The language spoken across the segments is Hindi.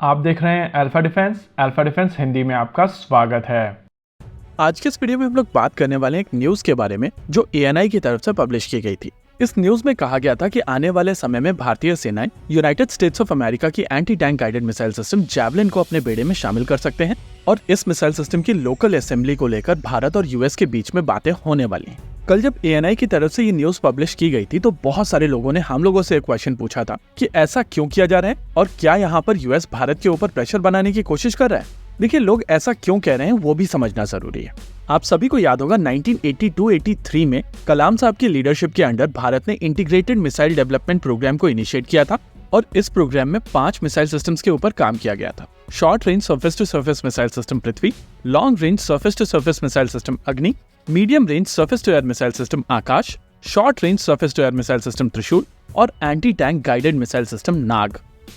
आप देख रहे हैं अल्फा डिफेंस हिंदी में आपका स्वागत है। आज के इस वीडियो में हम लोग बात करने वाले हैं एक न्यूज के बारे में जो ANI की तरफ से पब्लिश की गई थी। इस न्यूज में कहा गया था कि आने वाले समय में भारतीय सेनाएं यूनाइटेड स्टेट्स ऑफ अमेरिका की anti tank guided missile system javelin को अपने बेड़े में शामिल कर सकते हैं और इस मिसाइल सिस्टम की लोकल असेंबली को लेकर भारत और US के बीच में बातें होने वाली हैं। कल जब ANI की तरफ से ये न्यूज पब्लिश की गई थी तो बहुत सारे लोगों ने हम लोगों से एक क्वेश्चन पूछा था कि ऐसा क्यों किया जा रहा है और क्या यहाँ पर US भारत के ऊपर प्रेशर बनाने की कोशिश कर रहा है। देखिए, लोग ऐसा क्यों कह रहे हैं वो भी समझना जरूरी है। आप सभी को याद होगा 1982-83 में कलाम साहब की लीडरशिप के अंडर भारत ने इंटीग्रेटेड मिसाइल डेवलपमेंट प्रोग्राम को इनिशिएट किया था और इस प्रोग्राम में 5 मिसाइल सिस्टम्स के ऊपर काम किया गया था। Short range surface to surface missile system Prithvi, long range surface to surface missile system Agni, medium range surface to air missile system Akash, short range surface to air missile system Trishul और anti tank guided missile system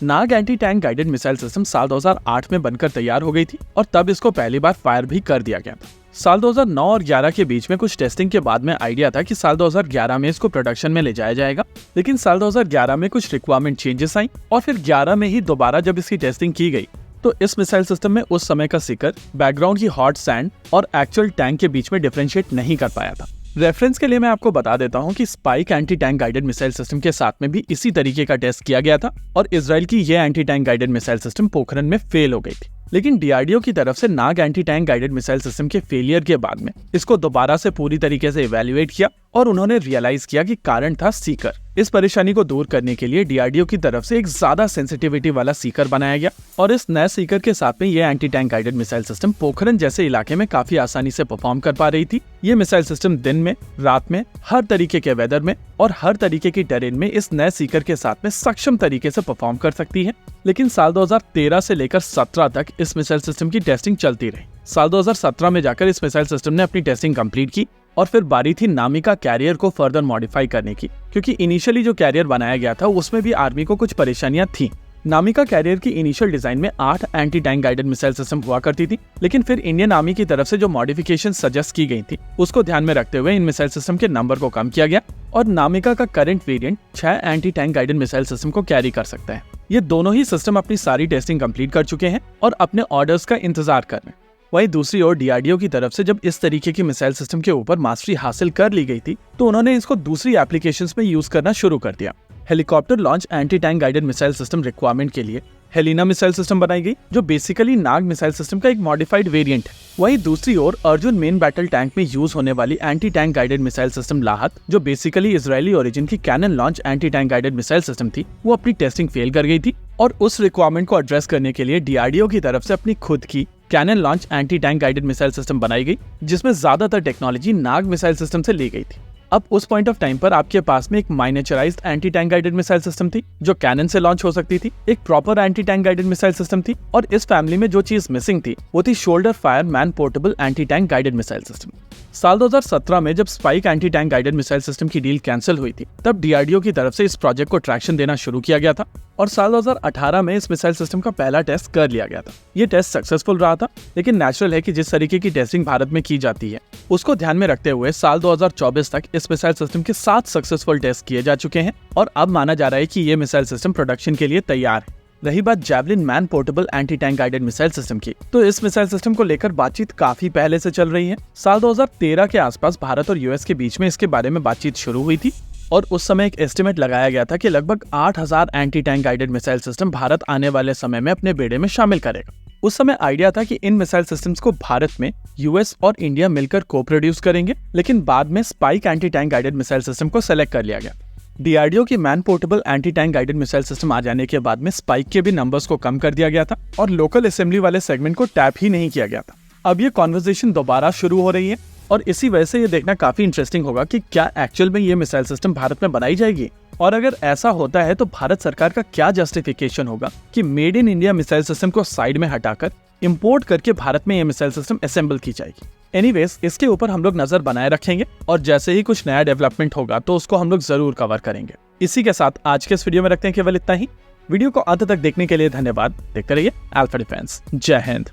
Nag anti tank guided missile system साल 2008 में बनकर तैयार हो गई थी और तब इसको पहली बार फायर भी कर दिया गया था। साल 2009 और 11 के बीच में कुछ टेस्टिंग के बाद में आइडिया था कि साल 2011 में इसको प्रोडक्शन में ले जाया जाएगा, लेकिन साल 2011 में कुछ रिक्वायरमेंट चेंजेस आई और फिर 11 में ही दोबारा जब इसकी टेस्टिंग की गई तो इस मिसाइल सिस्टम में उस समय का सीकर बैकग्राउंड की हॉट सैंड और एक्चुअल टैंक के बीच में डिफरेंशिएट नहीं कर पाया था। रेफरेंस के लिए मैं आपको बता देता हूं कि spike anti tank guided missile system के साथ में भी इसी तरीके का टेस्ट किया गया था और इजराइल की ये anti tank guided missile system Pokhran में फेल हो गई थी। लेकिन DRDO की तरफ से Nag anti tank guided missile system के फेलियर के बाद में इसको दोबारा से पूरी तरीके से इवैल्यूएट किया और उन्होंने रियलाइज किया कि कारण था सीकर। इस परेशानी को दूर करने के लिए DRDO की तरफ से एक ज्यादा सेंसिटिविटी वाला सीकर बनाया गया और इस नए सीकर के साथ में ये anti tank guided missile system Pokhran जैसे इलाके में काफी आसानी से परफॉर्म कर पा रही थी। ये मिसाइल सिस्टम दिन में, रात में, हर तरीके के वेदर में और हर तरीके की टेरेन में इस नए सीकर के साथ में सक्षम तरीके से परफॉर्म कर सकती है। लेकिन साल 2013 से लेकर 17 तक इस मिसाइल सिस्टम की टेस्टिंग चलती रही। साल 2017 में जाकर इस मिसाइल सिस्टम ने अपनी टेस्टिंग कंप्लीट की और फिर बारी थी नामिका कैरियर को फर्दर मॉडिफाई करने की, क्योंकि इनिशियली जो कैरियर बनाया गया था उसमें भी आर्मी को कुछ परेशानियां थी। नामिका कैरियर की इनिशियल डिजाइन में 8 anti tank guided missile system हुआ करती थी, लेकिन फिर इंडियन आर्मी की तरफ से जो मॉडिफिकेशन सजेस्ट की गई थी उसको ध्यान में रखते हुए इन मिसाइल सिस्टम के नंबर को कम किया गया और नामिका का current variant 6 anti tank guided missile system को कैरी कर सकता है। ये दोनों ही सिस्टम अपनी सारी टेस्टिंग कंप्लीट कर चुके हैं और अपने ऑर्डर्स का इंतजार कर रहे हैं। वहीं दूसरी ओर DRDO की तरफ से जब इस तरीके की मिसाइल सिस्टम के ऊपर मास्टरी हासिल कर ली गई थी तो उन्होंने इसको दूसरी एप्लीकेशंस में यूज करना शुरू कर दिया। Helicopter launch anti tank guided missile system requirement के लिए हेलिना मिसाइल सिस्टम बनाई गई जो बेसिकली नाग मिसाइल सिस्टम का एक मॉडिफाइड वेरिएंट है। वहीं दूसरी ओर अर्जुन मेन बैटल टैंक में यूज होने वाली anti tank guided missile system LAHAT, जो बेसिकली इजरायली ओरिजिन की cannon launch anti tank guided missile system थी, वो अपनी टेस्टिंग फेल कर गई थी और उस रिक्वायरमेंट को एड्रेस करने के लिए DRDO की तरफ से अपनी खुद की cannon launch anti tank guided missile system बनाई गई जिसमें ज्यादातर टेक्नोलॉजी नाग मिसाइल सिस्टम से ली गई थी। अब उस पॉइंट ऑफ टाइम पर आपके पास में एक miniaturized anti tank guided missile system थी जो कैनन से लॉन्च हो सकती थी, एक proper anti tank guided missile system थी और इस फैमिली में जो चीज मिसिंग थी वो थी shoulder fire man portable anti tank guided missile system. साल 2017 में जब spike anti tank guided missile system की डील कैंसिल हुई थी तब DRDO की तरफ से इस प्रोजेक्ट को ट्रैक्शन देना शुरू किया गया था और साल 2018 में इस मिसाइल सिस्टम का पहला टेस्ट कर लिया गया था। ये टेस्ट सक्सेसफुल रहा था, लेकिन नेचुरल है कि जिस तरीके की टेस्टिंग भारत में की जाती है उसको ध्यान में रखते हुए साल 2024 तक इस मिसाइल सिस्टम के 7 सक्सेसफुल टेस्ट किए जा चुके हैं और अब माना जा रहा है कि ये मिसाइल सिस्टम प्रोडक्शन के लिए तैयार है। रही बात javelin man portable anti tank guided missile system की, तो इस मिसाइल सिस्टम को लेकर बातचीत काफी पहले से चल रही है। साल 2013 के आसपास भारत और US के बीच में इसके बारे में बातचीत शुरू हुई थी और उस समय एक एस्टिमेट लगाया गया था कि लगभग 8000 anti tank guided missile system Bharat आने वाले समय में अपने बेड़े में शामिल करेगा। उस समय आइडिया था कि इन मिसाइल सिस्टम्स को भारत में US और इंडिया मिलकर को प्रोड्यूस करेंगे, लेकिन बाद में Spike anti tank guided missile system को सेलेक्ट कर लिया गया। DRDO की man portable anti tank guided missile system आ जाने के बाद में स्पाइक के भी नंबर्स को कम कर दिया गया था और लोकल असेंबली वाले सेगमेंट को टैप ही नहीं किया गया था। अब ये कॉन्वर्सेशन दोबारा शुरू हो रही है और इसी वजह से ये देखना काफी इंटरेस्टिंग होगा कि क्या एक्चुअल में ये मिसाइल सिस्टम भारत में बनाई जाएगी और अगर ऐसा होता है तो भारत सरकार का क्या जस्टिफिकेशन होगा कि made in India missile system को साइड में हटाकर इंपोर्ट करके भारत में ये मिसाइल सिस्टम असेंबल की जाएगी। एनीवेज, इसके ऊपर हम लोग नजर बनाए रखेंगे और जैसे ही कुछ नया डेवलपमेंट होगा तो उसको हम लोग जरूर कवर करेंगे। इसी के साथ आज के इस वीडियो में रखते हैं केवल इतना ही। वीडियो को अंत तक देखने के लिए धन्यवाद। देखते रहिए अल्फा डिफेंस। जय हिंद।